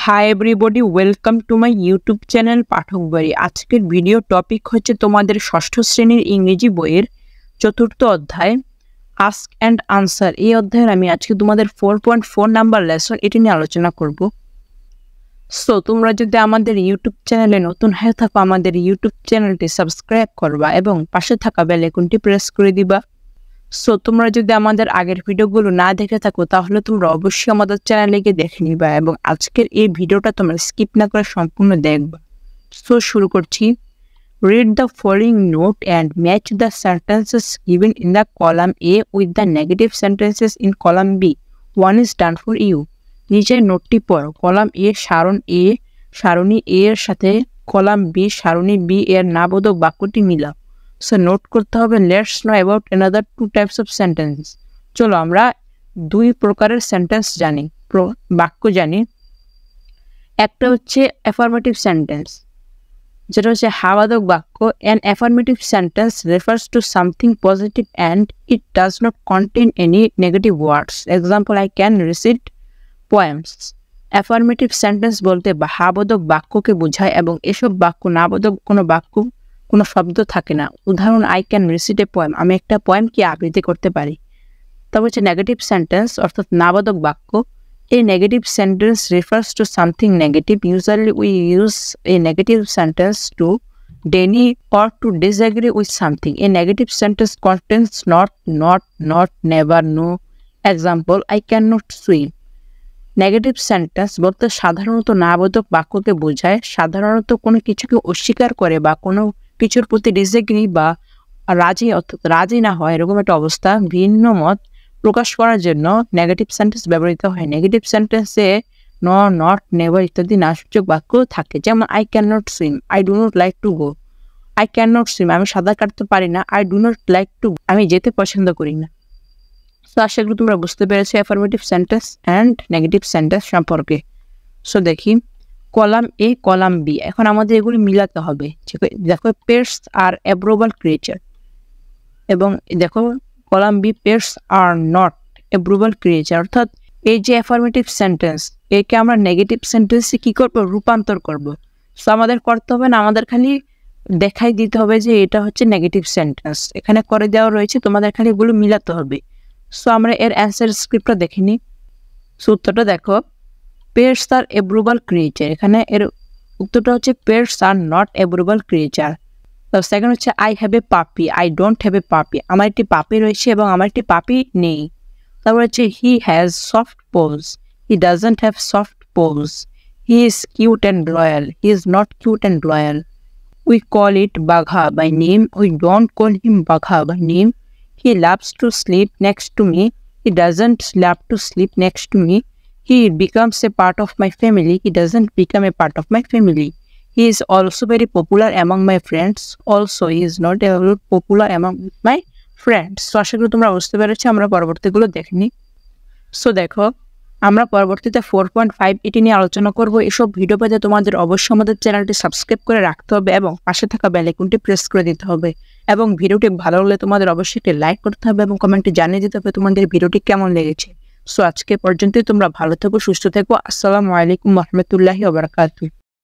High everybody, welcome to my YouTube channel Pathak Bari. আজকের video topic হচ্ছে তোমাদের ষষ্ঠ শ্রেণীর ইংরেজি বইয়ের চতুর্থ অধ্যায় আস্ক অ্যান্ড আনসার। এই অধ্যায়ের আমি আজকে তোমাদের 4.4 নাম্বার লেসন এটি নিয়ে আলোচনা করব। সো তোমরা যদি আমাদের ইউটিউব চ্যানেলে নতুন হয়ে থাকো, আমাদের ইউটিউব চ্যানেলটি সাবস্ক্রাইব করবা এবং পাশে থাকা বেল আইকনটি প্রেস করে দিবা। সো তোমরা যদি আমাদের আগের ভিডিওগুলো না দেখে থাকো তাহলে তোমরা অবশ্যই আমাদের চ্যানেলে গিয়ে দেখে নিবা এবং আজকের এই ভিডিওটা তোমরা স্কিপ না করে সম্পূর্ণ দেখবা। সো শুরু করছি। Read the following note and match the sentences given in the column A with the negative sentences in column B. One is done for you. নিচের নোটটি পড়ো। কলাম A সারণী A এর সাথে কলাম B সারণী B এর নাবোধক বাক্যটি মিলাও। So note করতে হবে let's know about another two types of sentence. চলো আমরা দুই প্রকারের সেন্টেন্স জানি, বাক্য জানি। একটা হচ্ছে অ্যাফার্মেটিভ সেন্টেন্স, যেটা হচ্ছে হাবাদক বাক্য। An affirmative sentence refers to something positive and it does not contain any negative words. Example, I can receipt poems. Affirmative sentence বলতে হাবোধক বাক্যকে বোঝায় এবং এসব বাক্য নাবোধক কোনো শব্দ থাকে না। উদাহরণ, I can receipt a poem, আমি একটা পোয়েম কি আবৃত্তি করতে পারি। তবে হচ্ছে নেগেটিভ সেন্টেন্স অর্থাৎ নাবোধক বাক্য। A negative sentence refers to something negative. Usually we use a negative sentence to deny or to disagree with something. A negative sentence contains not, never, no. Example, I cannot swim. Negative sentence বলতে সাধারণত নাবোধক বাক্যকে বোঝায়। সাধারণত কোনো কিছুকে অস্বীকার করে বা কোনো কিছুর প্রতি ডিসএগ্রি বা রাজি না হয় এরকম একটা অবস্থা, ভিন্ন মত প্রকাশ করার জন্য নেগেটিভ সেন্টেন্স ব্যবহৃত হয়। নেগেটিভ সেন্টেন্সে নট, নেভার ইত্যাদি নাসূচক বাক্য থাকে। যেমন, I can not swim, I do not like to go. I can not swim, আমি সাঁতার কাটতে পারি না। I do not like to, আমি যেতে পছন্দ করি না। সো আশা করি তোমরা বুঝতে পেরেছো affirmative sentence and negative sentence সম্পর্কে। সো দেখি কলাম এ কলাম বি, এখন আমাদের এগুলি মিলাতে হবে। দেখো, পেটস আর অ্যাব্রোবাল ক্রিয়েচার, এবং দেখো column B, pets are not adorable creature. অর্থাৎ এই যে অ্যাফার্মেটিভ সেন্টেন্স, একে আমরা নেগেটিভ সেন্টেন্সে কি করব, রূপান্তর করব। সো আমাদের করতে হবে না, আমাদের খালি দেখাই দিতে হবে যে এটা হচ্ছে নেগেটিভ সেন্টেন্স। এখানে করে দেওয়া রয়েছে, তোমাদের খালি এগুলো মিলাতে হবে। সো আমরা এর অ্যান্সার স্ক্রিপ্টটা দেখে নিই। সো উত্তরটা দেখো, পেটস আর অ্যাব্রোবাল ক্রিয়েচার। এখানে এর উত্তরটা হচ্ছে pets are not adorable creature. Second হচ্ছে I have a puppy, I don't have a পাপি, আমার একটি পাপি রয়েছে এবং আমার একটি পাপি নেই। তারপর হচ্ছে he has soft paws, he doesn't have soft paws. He is cute and loyal, he is not cute and loyal. We call it Bagha by name, we don't call him Bagha by name. He loves to sleep next to me, he doesn't love to sleep next to me. He becomes a part of my family, he doesn't become a part of my family. He is also very popular among my friends, also he is not popular among my friends. So আশা করি তোমরা বুঝতে পেরেছো। আমরা পরবর্তীগুলো দেখিনি। So দেখো, আমরা পরবর্তীতে 4.5 এটি নিয়ে আলোচনা করব। এসব ভিডিও পেতে তোমাদের অবশ্যই আমাদের চ্যানেলটি সাবস্ক্রাইব করে রাখতে হবে এবং পাশে থাকা বেল আইকনটি প্রেস করে দিতে হবে। এবং ভিডিওটি ভালো লাগলে তোমাদের অবশ্যই একটি লাইক করতে হবে এবং কমেন্টে জানিয়ে দিতে হবে তোমাদের ভিডিওটি কেমন লেগেছে। সো আজকে পর্যন্তই, তোমরা ভালো থেকো, সুস্থ থেকো। আসসালামু আলাইকুম ওয়া রাহমাতুল্লাহি ওয়া বারাকাতুহু।